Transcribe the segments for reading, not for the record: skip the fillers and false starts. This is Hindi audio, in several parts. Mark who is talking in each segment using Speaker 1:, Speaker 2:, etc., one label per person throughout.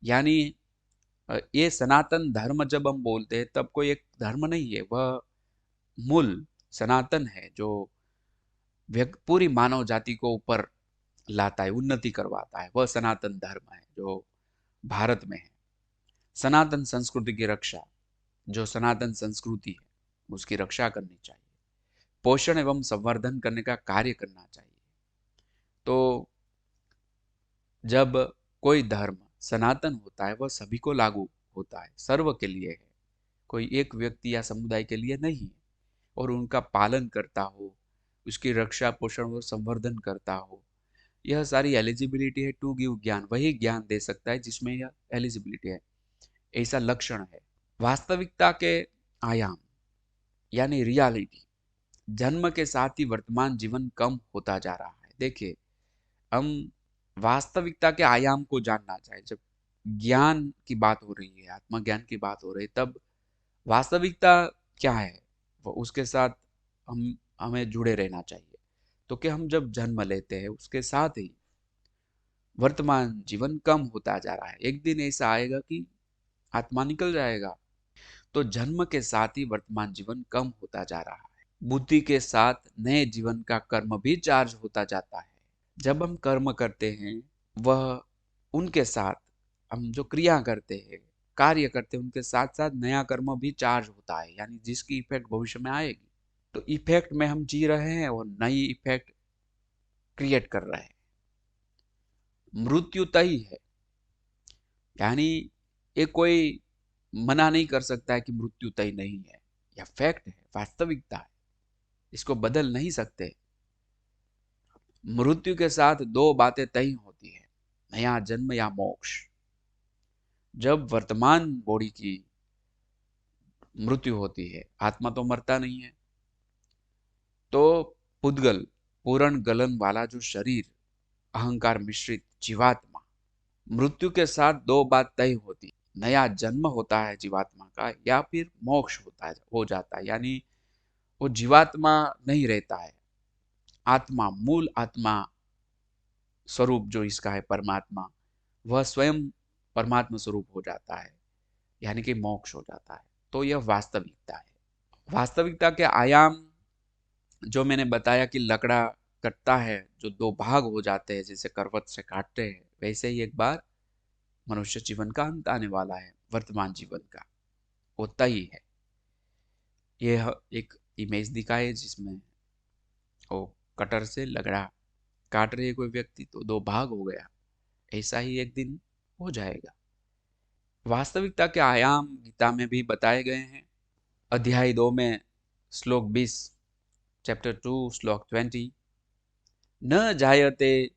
Speaker 1: यानी ये सनातन धर्म जब हम बोलते हैं तब कोई एक धर्म नहीं है, वह मूल सनातन है जो पूरी मानव जाति को ऊपर लाता है, उन्नति करवाता है। वह सनातन धर्म है जो भारत में है। सनातन संस्कृति की रक्षा, जो सनातन संस्कृति है उसकी रक्षा करनी चाहिए, पोषण एवं संवर्धन करने का कार्य करना चाहिए। तो जब कोई धर्म सनातन होता है वह सभी को लागू होता है, सर्व के लिए है, कोई एक व्यक्ति या समुदाय के लिए नहीं है। और उनका पालन करता हो, उसकी रक्षा पोषण और संवर्धन करता हो, यह सारी एलिजिबिलिटी है टू गिव ज्ञान। वही ज्ञान दे सकता है जिसमें यह एलिजिबिलिटी है, ऐसा लक्षण है। वास्तविकता के आयाम यानी रियलिटी, जन्म के साथ ही वर्तमान जीवन कम होता जा रहा है। देखिए, हम वास्तविकता के आयाम को जानना चाहिए। जब ज्ञान की बात हो रही है, आत्मज्ञान की बात हो रही है, तब वास्तविकता क्या है वो उसके साथ हम हमें जुड़े रहना चाहिए। तो कि हम जब जन्म लेते हैं उसके साथ ही वर्तमान जीवन कम होता जा रहा है। एक दिन ऐसा आएगा कि आत्मा निकल जाएगा। तो जन्म के साथ ही वर्तमान जीवन कम होता जा रहा है। बुद्धि के साथ नए जीवन का कर्म भी चार्ज होता जाता है। जब हम कर्म करते हैं, वह उनके साथ हम जो क्रिया करते हैं, कार्य करते हैं, उनके साथ साथ नया कर्म भी चार्ज होता है, यानी जिसकी इफेक्ट भविष्य में आएगी। तो इफेक्ट में हम जी रहे हैं और नई इफेक्ट क्रिएट कर रहे हैं। मृत्यु तय है, यानी ये कोई मना नहीं कर सकता है कि मृत्यु तय नहीं है। यह फैक्ट है, वास्तविकता है, इसको बदल नहीं सकते। मृत्यु के साथ दो बातें तय होती है, नया जन्म या मोक्ष। जब वर्तमान बॉडी की मृत्यु होती है, आत्मा तो मरता नहीं है, तो पुद्गल, पूर्ण गलन वाला जो शरीर, अहंकार मिश्रित जीवात्मा, मृत्यु के साथ दो बात तय होती, नया जन्म होता है जीवात्मा का या फिर मोक्ष होता है, हो जाता है। यानी वो जीवात्मा नहीं रहता है, आत्मा, मूल आत्मा स्वरूप जो इसका है परमात्मा, वह स्वयं परमात्मा स्वरूप हो जाता है, यानी कि मोक्ष हो जाता है। तो यह वास्तविकता है। वास्तविकता के आयाम जो मैंने बताया कि लकड़ा कटता है, जो दो भाग हो जाते हैं, जैसे करवट से काटते हैं, वैसे ही एक बार मनुष्य जीवन का अंत आने वाला है, वर्तमान जीवन का होता ही है। यह एक इमेज दिखाई जिसमें वो कटर से लकड़ा काट रहे कोई व्यक्ति, तो दो भाग हो गया। ऐसा ही एक दिन हो जाएगा। वास्तविकता के आयाम गीता में भी बताए गए हैं। अध्याय 2 में श्लोक 20, चैप्टर 2 श्लोक 20, न जायते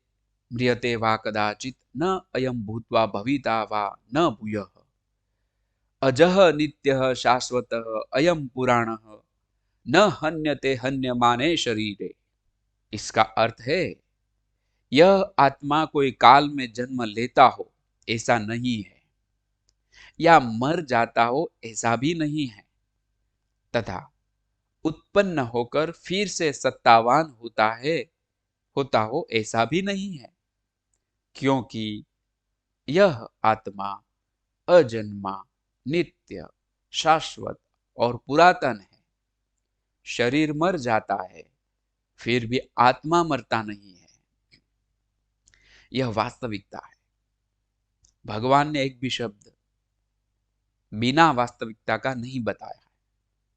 Speaker 1: म्रियते वा कदाचित, न अयम भूत्वा भविता वा न भूयः, अजः नित्यः शाश्वतः अयम पुराणः, न हन्यते हन्यमाने शरीरे। इसका अर्थ है, यह आत्मा कोई काल में जन्म लेता हो ऐसा नहीं है, या मर जाता हो ऐसा भी नहीं है, तथा उत्पन्न होकर फिर से सत्तावान होता हो ऐसा भी नहीं है, क्योंकि यह आत्मा अजन्मा, नित्य, शाश्वत और पुरातन है। शरीर मर जाता है, फिर भी आत्मा मरता नहीं है। यह वास्तविकता है। भगवान ने एक भी शब्द बिना वास्तविकता का नहीं बताया।